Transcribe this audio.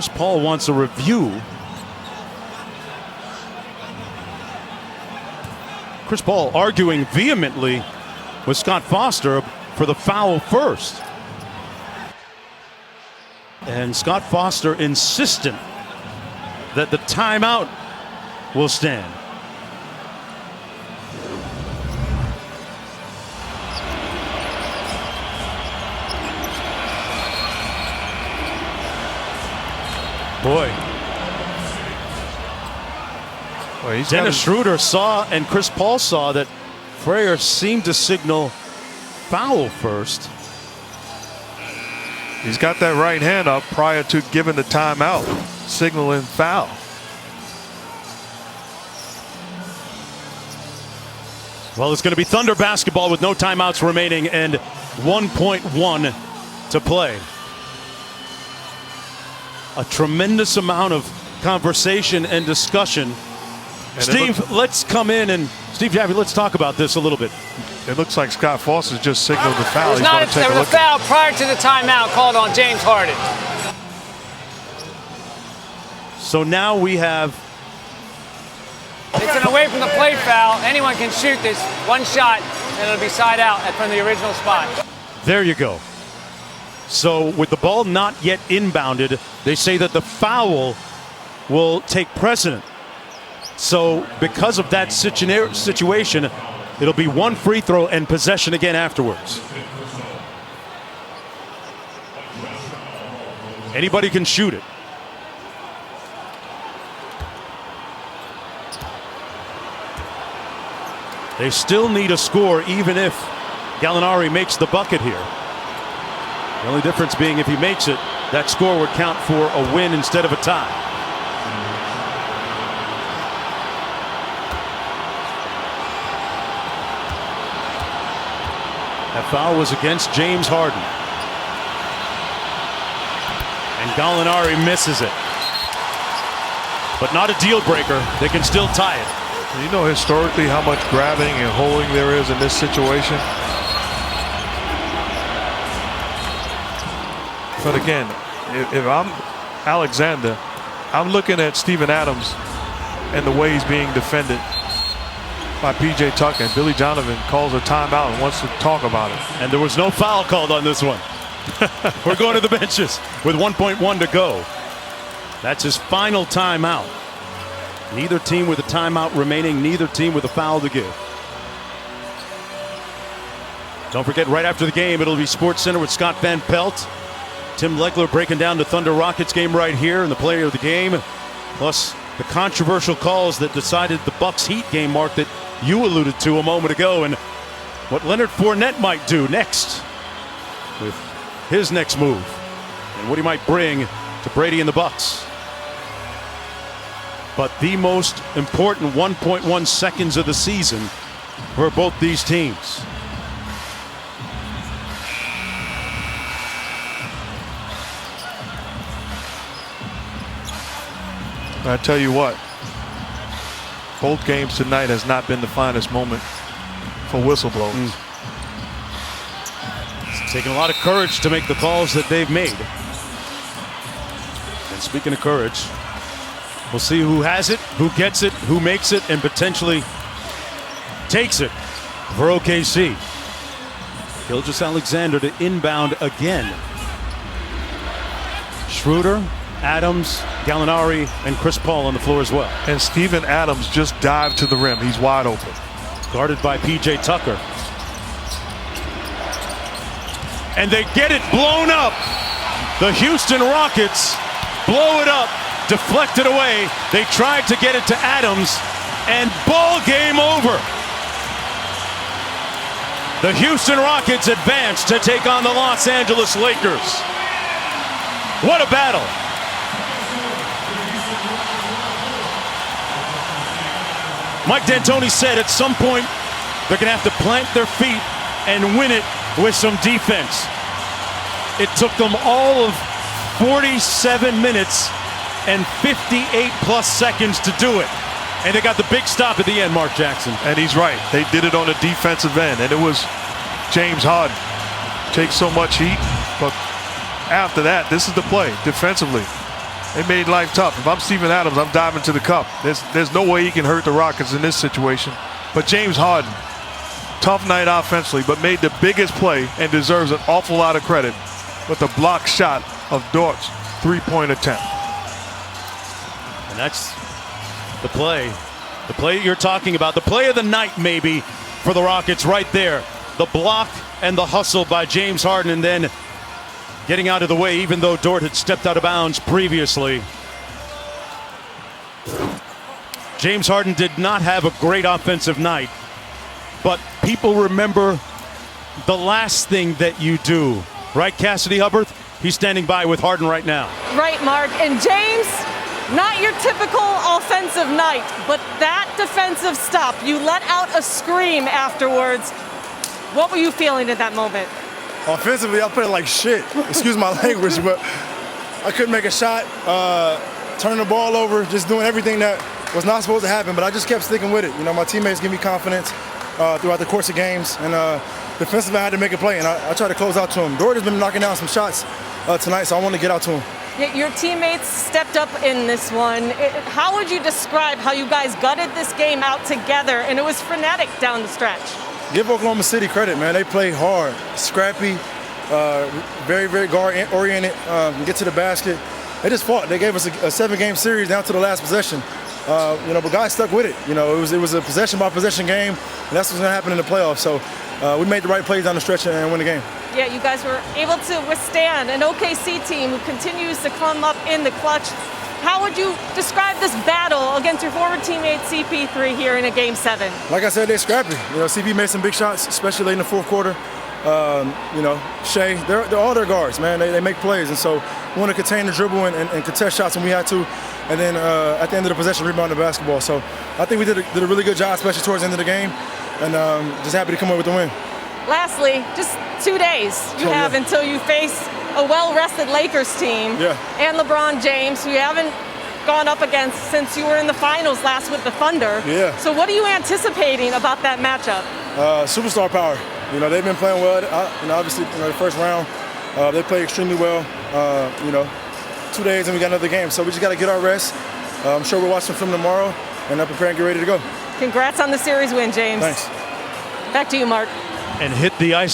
Chris Paul wants a review. Chris Paul arguing vehemently with Scott Foster for the foul first. And Scott Foster insistent that the timeout will stand. Boy. Well, Dennis Schroeder saw and Chris Paul saw that Frazier seemed to signal foul first. He's got that right hand up prior to giving the timeout, signaling foul. Well, it's going to be Thunder basketball with no timeouts remaining and 1.1 to play. A tremendous amount of conversation and discussion. And Steve, let's come in and Steve Jaffe, let's talk about this a little bit. It looks like Scott Foster's just signaled the foul. There was a foul prior to the timeout called on James Harden. So now we have. It's an away from the play foul. Anyone can shoot this one shot and it'll be side out from the original spot. There you go. So with the ball not yet inbounded, they say that the foul will take precedent. So because of that situation, it'll be one free throw and possession again afterwards. Anybody can shoot it. They still need a score even if Gallinari makes the bucket here. The only difference being if he makes it, that score would count for a win instead of a tie. That foul was against James Harden. And Gallinari misses it. But not a deal breaker. They can still tie it. You know historically how much grabbing and holding there is in this situation. But again, if I'm Alexander, I'm looking at Steven Adams and the way he's being defended by P.J. Tucker. And Billy Donovan calls a timeout and wants to talk about it. And there was no foul called on this one. We're going to the benches with 1.1 to go. That's his final timeout. Neither team with a timeout remaining, neither team with a foul to give. Don't forget, right after the game, it'll be Sports Center with Scott Van Pelt. Tim Legler breaking down the Thunder Rockets game right here and the player of the game. Plus the controversial calls that decided the Bucks Heat game, Mark, that you alluded to a moment ago, and what Leonard Fournette might do next with his next move and what he might bring to Brady and the Bucks. But the most important 1.1 seconds of the season for both these teams. I tell you what, both games tonight has not been the finest moment for whistleblowers. It's taken a lot of courage to make the calls that they've made. And speaking of courage, we'll see who has it, who gets it, who makes it, and potentially takes it for OKC. Gilgeous-Alexander to inbound again. Schroeder, Adams, Gallinari, and Chris Paul on the floor as well. And Steven Adams just dived to the rim. He's wide open. Guarded by P.J. Tucker. And they get it blown up. The Houston Rockets blow it up, deflect it away. They tried to get it to Adams, and ball game over. The Houston Rockets advance to take on the Los Angeles Lakers. What a battle. Mike D'Antoni said at some point they're going to have to plant their feet and win it with some defense. It took them all of 47 minutes and 58 plus seconds to do it. And they got the big stop at the end, Mark Jackson. And he's right. They did it on the defensive end. And it was James Harden. Takes so much heat. But after that, this is the play defensively. They made life tough. If I'm Steven Adams, I'm diving to the cup. There's no way he can hurt the Rockets in this situation. But James Harden, tough night offensively, but made the biggest play and deserves an awful lot of credit with the block shot of Dort's three-point attempt. And that's the play that you're talking about, the play of the night maybe for the Rockets right there. The block and the hustle by James Harden, and then getting out of the way even though Dort had stepped out of bounds previously. James Harden did not have a great offensive night, but people remember the last thing that you do. Right, Cassidy Hubbard? He's standing by with Harden right now. Right, Mark. And James, not your typical offensive night, but that defensive stop. You let out a scream afterwards. What were you feeling at that moment? Offensively, I played like shit. Excuse my language, but I couldn't make a shot. Turning the ball over, just doing everything that was not supposed to happen, but I just kept sticking with it. You know, my teammates give me confidence throughout the course of games, and defensively I had to make a play, and I tried to close out to him. Dort has been knocking down some shots tonight, so I want to get out to him. Your teammates stepped up in this one. How would you describe how you guys gutted this game out together, and it was frenetic down the stretch? Give Oklahoma City credit, man. They play hard, scrappy, very, very guard-oriented, get to the basket. They just fought. They gave us a 7-game series down to the last possession. But guys stuck with it. You know, it was a possession-by-possession game, and that's what's going to happen in the playoffs. So we made the right plays down the stretch and win the game. Yeah, you guys were able to withstand an OKC team who continues to come up in the clutch. How would you describe this battle against your former teammate CP3 here in a Game 7? Like I said, they're scrappy. You know, CP made some big shots, especially late in the fourth quarter. Shea, they're all their guards, man. They make plays, and so we want to contain the dribble and contest shots when we had to, and then at the end of the possession, rebound the basketball. So I think we did a really good job, especially towards the end of the game, and just happy to come away with the win. Lastly, just 2 days you have until you face a well-rested Lakers team and LeBron James, who you haven't gone up against since you were in the finals last with the Thunder. Yeah. So what are you anticipating about that matchup? Superstar power. You know, they've been playing well. Obviously, the first round, they played extremely well. 2 days and we got another game. So we just got to get our rest. I'm sure we'll watch some film tomorrow and prepare and get ready to go. Congrats on the series win, James. Thanks. Back to you, Mark. And hit the ice.